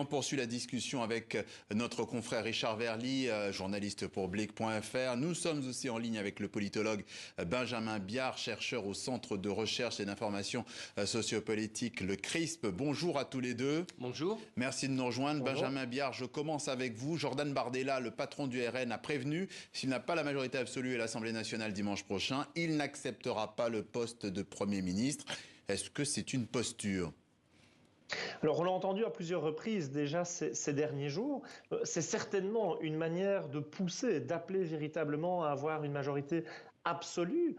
poursuit la discussion avec notre confrère Richard Verly, journaliste pour Blick.fr. Nous sommes aussi en ligne avec le politologue Benjamin Biard, chercheur au Centre de recherche et d'information sociopolitique, le CRISP. Bonjour à tous les deux. Bonjour. Merci de nous rejoindre. Bonjour. Benjamin Biard, je commence avec vous. Jordan Bardella, le patron du RN, a prévenu, s'il n'a pas la majorité absolue à l'Assemblée nationale dimanche prochain, il n'acceptera pas le poste de Premier ministre. Est-ce que c'est une posture ? Alors, on l'a entendu à plusieurs reprises déjà ces derniers jours. C'est certainement une manière de pousser, d'appeler véritablement à avoir une majorité absolue,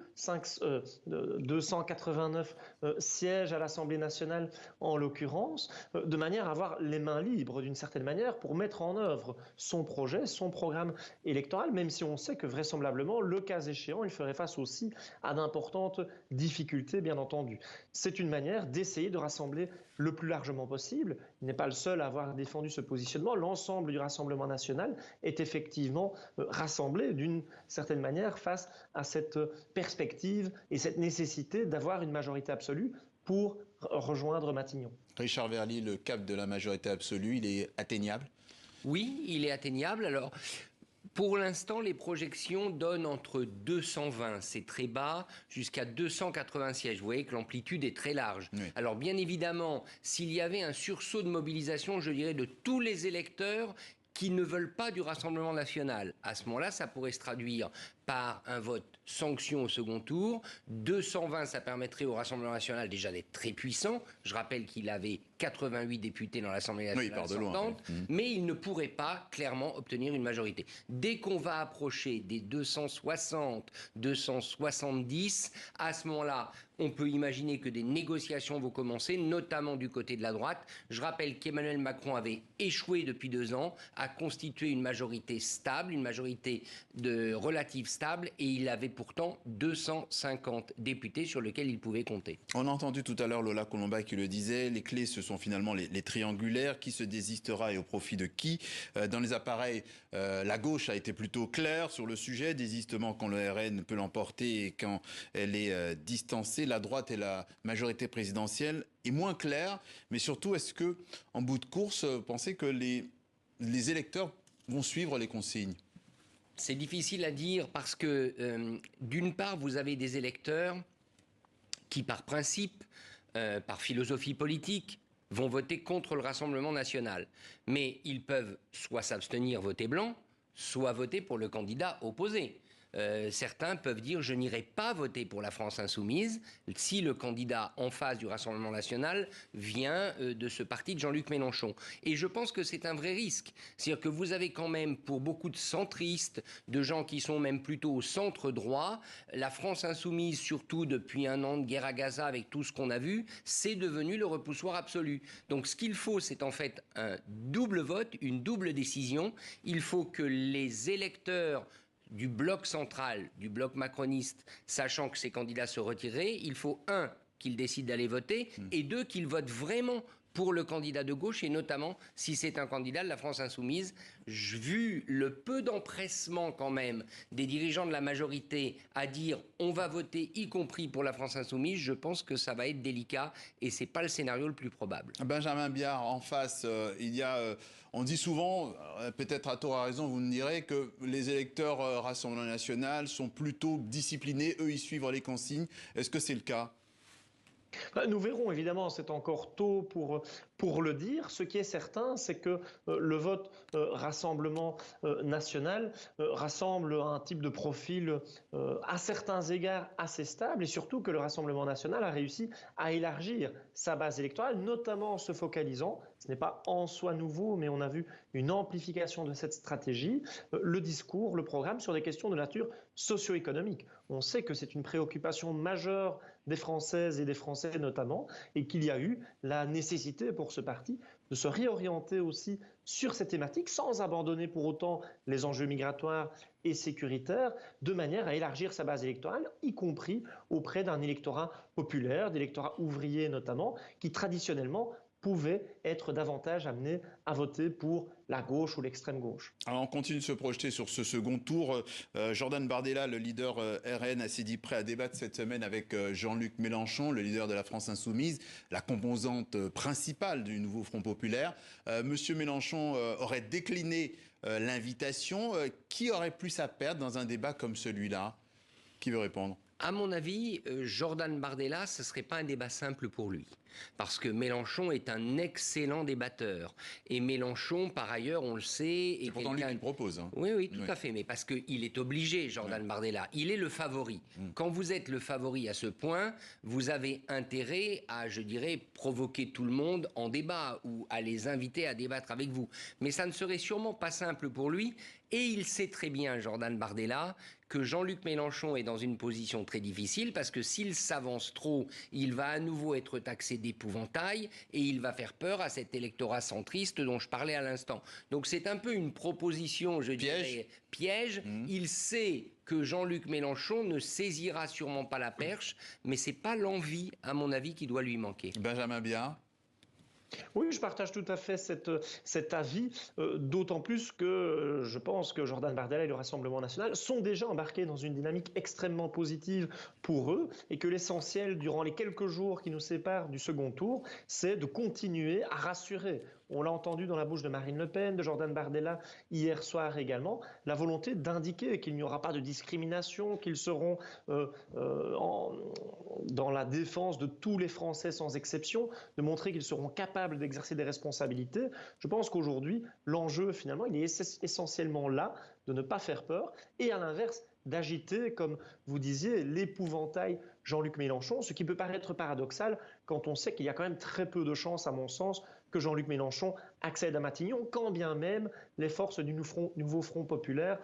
289 sièges à l'Assemblée nationale en l'occurrence, de manière à avoir les mains libres d'une certaine manière pour mettre en œuvre son projet, son programme électoral, même si on sait que vraisemblablement, le cas échéant, il ferait face aussi à d'importantes difficultés, bien entendu. C'est une manière d'essayer de rassembler le plus largement possible. Il n'est pas le seul à avoir défendu ce positionnement. L'ensemble du Rassemblement national est effectivement rassemblé d'une certaine manière face à cette perspective et cette nécessité d'avoir une majorité absolue pour rejoindre Matignon. Richard Verly, le cap de la majorité absolue, il est atteignable ? Oui, il est atteignable. Alors, pour l'instant, les projections donnent entre 220, c'est très bas, jusqu'à 280 sièges. Vous voyez que l'amplitude est très large. Oui. Alors, bien évidemment, s'il y avait un sursaut de mobilisation, je dirais, de tous les électeurs qui ne veulent pas du Rassemblement national, à ce moment-là, ça pourrait se traduire par un vote sanction au second tour. 220, ça permettrait au Rassemblement national déjà d'être très puissant. Je rappelle qu'il avait 88 députés dans l'Assemblée nationale sortante, mais il ne pourrait pas clairement obtenir une majorité. Dès qu'on va approcher des 260, 270, à ce moment-là, on peut imaginer que des négociations vont commencer, notamment du côté de la droite. Je rappelle qu'Emmanuel Macron avait échoué depuis 2 ans à constituer une majorité stable, une majorité de relative stable, et il avait pourtant 250 députés sur lesquels il pouvait compter. On a entendu tout à l'heure Lola Colomba qui le disait, les clés ce sont finalement les triangulaires, qui se désistera et au profit de qui. Dans les appareils, la gauche a été plutôt claire sur le sujet, désistement quand le RN peut l'emporter et quand elle est distancée. La droite et la majorité présidentielle est moins claire, mais surtout, est-ce que, en bout de course, vous pensez que les électeurs vont suivre les consignes ? C'est difficile à dire parce que, d'une part, vous avez des électeurs qui, par principe, par philosophie politique, vont voter contre le Rassemblement national. Mais ils peuvent soit s'abstenir, voter blanc, soit voter pour le candidat opposé. Certains peuvent dire « je n'irai pas voter pour la France insoumise » si le candidat en face du Rassemblement national vient de ce parti de Jean-Luc Mélenchon. Et je pense que c'est un vrai risque. C'est-à-dire que vous avez quand même, pour beaucoup de centristes, de gens qui sont même plutôt au centre droit, la France insoumise, surtout depuis 1 an de guerre à Gaza avec tout ce qu'on a vu, c'est devenu le repoussoir absolu. Donc ce qu'il faut, c'est en fait un double vote, une double décision. Il faut que les électeurs du bloc central, du bloc macroniste, sachant que ces candidats se retireraient, il faut 1, qu'ils décident d'aller voter, et 2, qu'ils votent vraiment pour le candidat de gauche, et notamment si c'est un candidat de la France insoumise. Vu le peu d'empressement quand même des dirigeants de la majorité à dire on va voter y compris pour la France insoumise, je pense que ça va être délicat et c'est pas le scénario le plus probable. Benjamin Biard, en face, il y a, on dit souvent, peut-être à tort à raison, vous me direz, que les électeurs Rassemblement national sont plutôt disciplinés, eux ils suivent les consignes. Est-ce que c'est le cas ? Nous verrons, évidemment, c'est encore tôt pour le dire. Ce qui est certain, c'est que le vote Rassemblement national rassemble un type de profil à certains égards assez stable, et surtout que le Rassemblement national a réussi à élargir sa base électorale, notamment en se focalisant, ce n'est pas en soi nouveau, mais on a vu une amplification de cette stratégie, le discours, le programme sur des questions de nature socio-économique. On sait que c'est une préoccupation majeure des Françaises et des Français notamment, et qu'il y a eu la nécessité pour ce parti de se réorienter aussi sur cette thématique sans abandonner pour autant les enjeux migratoires et sécuritaires, de manière à élargir sa base électorale, y compris auprès d'un électorat populaire, d'électorat ouvrier notamment, qui traditionnellement pouvaient être davantage amenés à voter pour la gauche ou l'extrême gauche. Alors on continue de se projeter sur ce second tour. Jordan Bardella, le leader RN, s'est dit prêt à débattre cette semaine avec Jean-Luc Mélenchon, le leader de la France Insoumise, la composante principale du nouveau Front Populaire. Monsieur Mélenchon aurait décliné l'invitation. Qui aurait plus à perdre dans un débat comme celui-là? Qui veut répondre? À mon avis, Jordan Bardella, ce ne serait pas un débat simple pour lui. Parce que Mélenchon est un excellent débatteur. Et Mélenchon, par ailleurs, on le sait... C'est pourtant lui qui le propose. Hein. Oui, tout à fait. Mais parce qu'il est obligé, Jordan Bardella. Il est le favori. Quand vous êtes le favori à ce point, vous avez intérêt à, je dirais, provoquer tout le monde en débat ou à les inviter à débattre avec vous. Mais ça ne serait sûrement pas simple pour lui. Et il sait très bien, Jordan Bardella, que Jean-Luc Mélenchon est dans une position très difficile parce que s'il s'avance trop, il va à nouveau être taxé d'épouvantail et il va faire peur à cet électorat centriste dont je parlais à l'instant. Donc c'est un peu une proposition, je dirais, piège. Il sait que Jean-Luc Mélenchon ne saisira sûrement pas la perche, mais c'est pas l'envie, à mon avis, qui doit lui manquer. Benjamin Biard. Oui, je partage tout à fait cet avis, d'autant plus que je pense que Jordan Bardella et le Rassemblement national sont déjà embarqués dans une dynamique extrêmement positive pour eux et que l'essentiel, durant les quelques jours qui nous séparent du second tour, c'est de continuer à rassurer. On l'a entendu dans la bouche de Marine Le Pen, de Jordan Bardella hier soir également, la volonté d'indiquer qu'il n'y aura pas de discrimination, qu'ils seront dans la défense de tous les Français sans exception, de montrer qu'ils seront capables d'exercer des responsabilités. Je pense qu'aujourd'hui, l'enjeu finalement, il est essentiellement là, de ne pas faire peur et à l'inverse, d'agiter, comme vous disiez, l'épouvantail Jean-Luc Mélenchon, ce qui peut paraître paradoxal quand on sait qu'il y a quand même très peu de chances, à mon sens, que Jean-Luc Mélenchon accède à Matignon, quand bien même les forces du nouveau Front populaire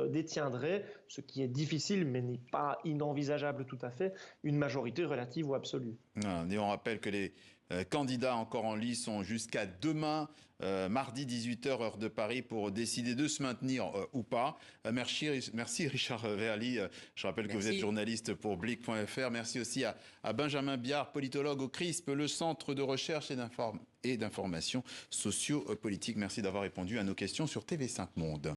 détiendraient, ce qui est difficile mais n'est pas inenvisageable tout à fait, une majorité relative ou absolue. Et on rappelle que les candidats encore en lice sont jusqu'à demain, mardi 18h, heure de Paris, pour décider de se maintenir ou pas. Merci Richard Verly. Je rappelle que vous êtes journaliste pour Blick.fr. Merci aussi à Benjamin Biard, politologue au CRISP, le Centre de recherche et d'information socio-politique. Merci d'avoir répondu à nos questions sur TV5 Monde.